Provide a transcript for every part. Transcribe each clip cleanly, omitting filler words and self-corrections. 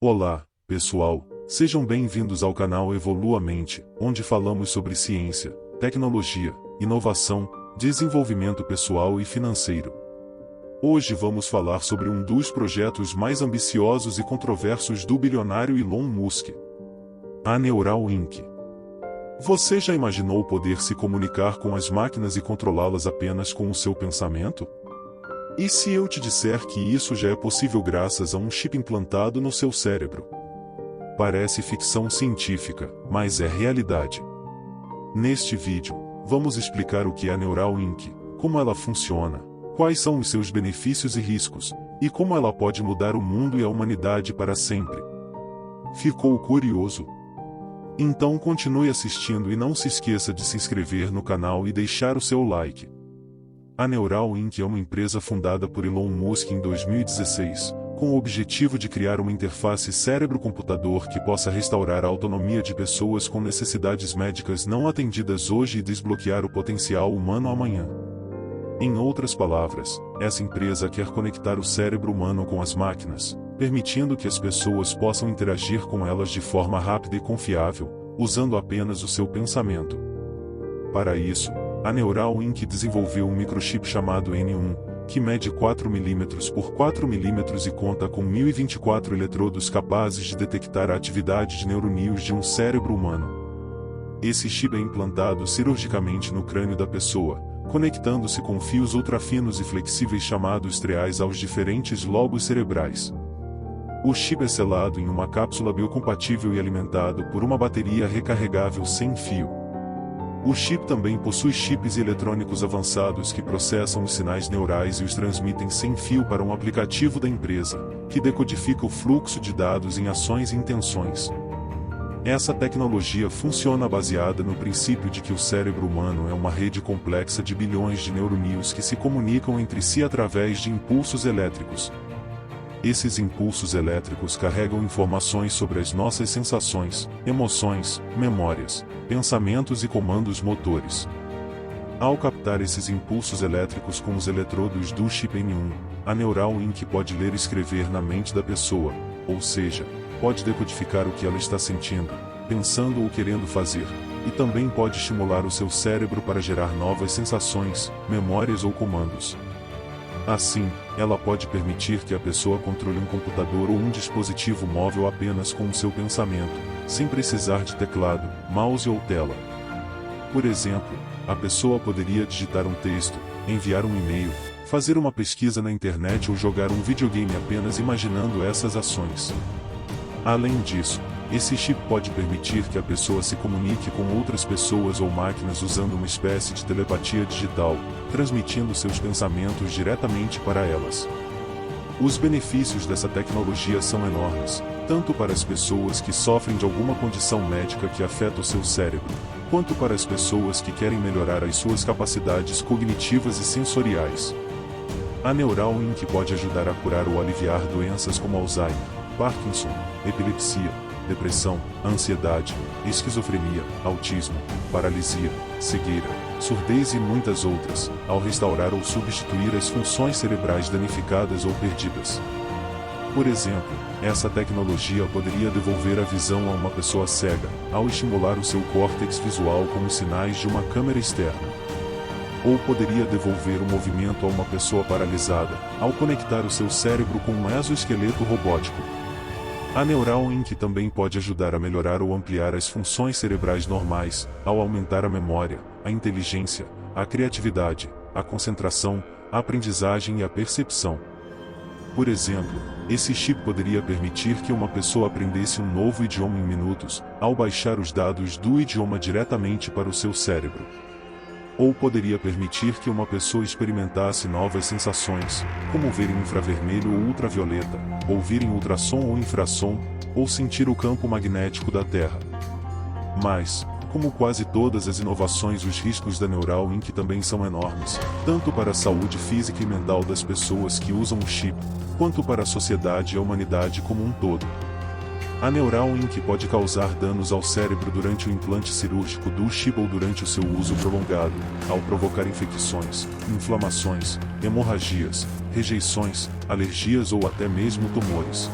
Olá, pessoal, sejam bem-vindos ao canal Evolua Mente, onde falamos sobre ciência, tecnologia, inovação, desenvolvimento pessoal e financeiro. Hoje vamos falar sobre um dos projetos mais ambiciosos e controversos do bilionário Elon Musk, a Neural Inc. Você já imaginou poder se comunicar com as máquinas e controlá-las apenas com o seu pensamento? E se eu te disser que isso já é possível graças a um chip implantado no seu cérebro? Parece ficção científica, mas é realidade. Neste vídeo, vamos explicar o que é a Neural Inc., como ela funciona, quais são os seus benefícios e riscos, e como ela pode mudar o mundo e a humanidade para sempre. Ficou curioso? Então continue assistindo e não se esqueça de se inscrever no canal e deixar o seu like. A Neural Inc. é uma empresa fundada por Elon Musk em 2016, com o objetivo de criar uma interface cérebro-computador que possa restaurar a autonomia de pessoas com necessidades médicas não atendidas hoje e desbloquear o potencial humano amanhã. Em outras palavras, essa empresa quer conectar o cérebro humano com as máquinas, permitindo que as pessoas possam interagir com elas de forma rápida e confiável, usando apenas o seu pensamento. Para isso, a Neural Inc. desenvolveu um microchip chamado N1, que mede 4 mm por 4 mm e conta com 1024 eletrodos capazes de detectar a atividade de neurônios de um cérebro humano. Esse chip é implantado cirurgicamente no crânio da pessoa, conectando-se com fios ultrafinos e flexíveis chamados triais aos diferentes lobos cerebrais. O chip é selado em uma cápsula biocompatível e alimentado por uma bateria recarregável sem fio. O chip também possui chips eletrônicos avançados que processam os sinais neurais e os transmitem sem fio para um aplicativo da empresa, que decodifica o fluxo de dados em ações e intenções. Essa tecnologia funciona baseada no princípio de que o cérebro humano é uma rede complexa de bilhões de neurônios que se comunicam entre si através de impulsos elétricos. Esses impulsos elétricos carregam informações sobre as nossas sensações, emoções, memórias, pensamentos e comandos motores. Ao captar esses impulsos elétricos com os eletrodos do chip N1, a Neural Inc. pode ler e escrever na mente da pessoa, ou seja, pode decodificar o que ela está sentindo, pensando ou querendo fazer, e também pode estimular o seu cérebro para gerar novas sensações, memórias ou comandos. Assim, ela pode permitir que a pessoa controle um computador ou um dispositivo móvel apenas com o seu pensamento, sem precisar de teclado, mouse ou tela. Por exemplo, a pessoa poderia digitar um texto, enviar um e-mail, fazer uma pesquisa na internet ou jogar um videogame apenas imaginando essas ações. Além disso, esse chip pode permitir que a pessoa se comunique com outras pessoas ou máquinas usando uma espécie de telepatia digital, transmitindo seus pensamentos diretamente para elas. Os benefícios dessa tecnologia são enormes, tanto para as pessoas que sofrem de alguma condição médica que afeta o seu cérebro, quanto para as pessoas que querem melhorar as suas capacidades cognitivas e sensoriais. A Neural Inc. pode ajudar a curar ou aliviar doenças como Alzheimer, Parkinson, epilepsia, depressão, ansiedade, esquizofrenia, autismo, paralisia, cegueira, surdez e muitas outras, ao restaurar ou substituir as funções cerebrais danificadas ou perdidas. Por exemplo, essa tecnologia poderia devolver a visão a uma pessoa cega, ao estimular o seu córtex visual com os sinais de uma câmera externa. Ou poderia devolver o movimento a uma pessoa paralisada, ao conectar o seu cérebro com um exoesqueleto robótico. A Neural Inc. também pode ajudar a melhorar ou ampliar as funções cerebrais normais, ao aumentar a memória, a inteligência, a criatividade, a concentração, a aprendizagem e a percepção. Por exemplo, esse chip poderia permitir que uma pessoa aprendesse um novo idioma em minutos, ao baixar os dados do idioma diretamente para o seu cérebro. Ou poderia permitir que uma pessoa experimentasse novas sensações, como ver em infravermelho ou ultravioleta, ouvir em ultrassom ou infrassom, ou sentir o campo magnético da Terra. Mas, como quase todas as inovações, os riscos da Neural Inc. também são enormes, tanto para a saúde física e mental das pessoas que usam o chip, quanto para a sociedade e a humanidade como um todo. A Neural Inc. pode causar danos ao cérebro durante o implante cirúrgico do chip ou durante o seu uso prolongado, ao provocar infecções, inflamações, hemorragias, rejeições, alergias ou até mesmo tumores.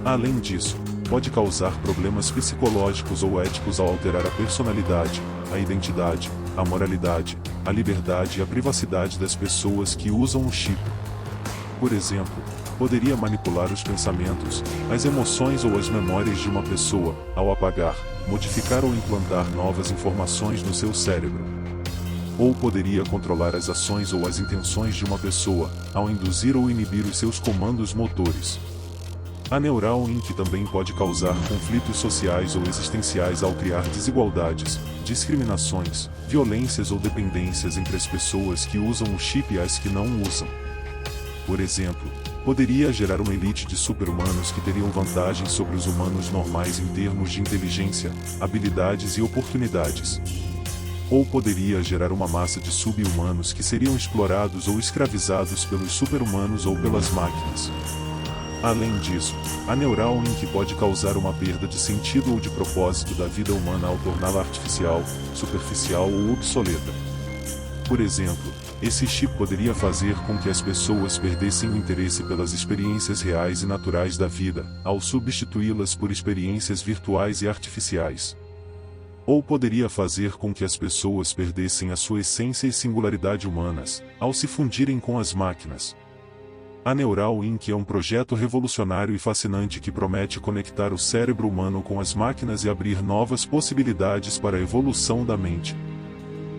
Além disso, pode causar problemas psicológicos ou éticos ao alterar a personalidade, a identidade, a moralidade, a liberdade e a privacidade das pessoas que usam o chip. Por exemplo, poderia manipular os pensamentos, as emoções ou as memórias de uma pessoa, ao apagar, modificar ou implantar novas informações no seu cérebro. Ou poderia controlar as ações ou as intenções de uma pessoa, ao induzir ou inibir os seus comandos motores. A Neuralink também pode causar conflitos sociais ou existenciais ao criar desigualdades, discriminações, violências ou dependências entre as pessoas que usam o chip e as que não o usam. Por exemplo, poderia gerar uma elite de super-humanos que teriam vantagens sobre os humanos normais em termos de inteligência, habilidades e oportunidades. Ou poderia gerar uma massa de sub-humanos que seriam explorados ou escravizados pelos super-humanos ou pelas máquinas. Além disso, a Neuralink pode causar uma perda de sentido ou de propósito da vida humana ao torná-la artificial, superficial ou obsoleta. Por exemplo, esse chip poderia fazer com que as pessoas perdessem o interesse pelas experiências reais e naturais da vida, ao substituí-las por experiências virtuais e artificiais. Ou poderia fazer com que as pessoas perdessem a sua essência e singularidade humanas, ao se fundirem com as máquinas. A Neuralink é um projeto revolucionário e fascinante que promete conectar o cérebro humano com as máquinas e abrir novas possibilidades para a evolução da mente.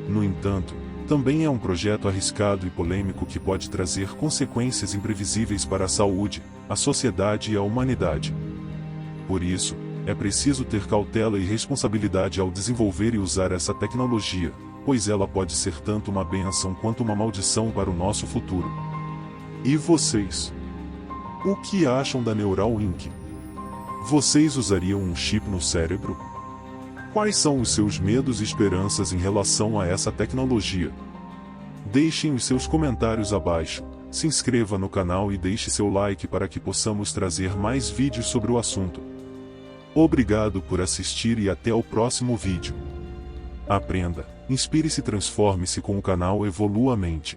No entanto, também é um projeto arriscado e polêmico que pode trazer consequências imprevisíveis para a saúde, a sociedade e a humanidade. Por isso, é preciso ter cautela e responsabilidade ao desenvolver e usar essa tecnologia, pois ela pode ser tanto uma bênção quanto uma maldição para o nosso futuro. E vocês? O que acham da Neuralink? Vocês usariam um chip no cérebro? Quais são os seus medos e esperanças em relação a essa tecnologia? Deixem os seus comentários abaixo, se inscreva no canal e deixe seu like para que possamos trazer mais vídeos sobre o assunto. Obrigado por assistir e até o próximo vídeo. Aprenda, inspire-se e transforme-se com o canal Evolua Mente.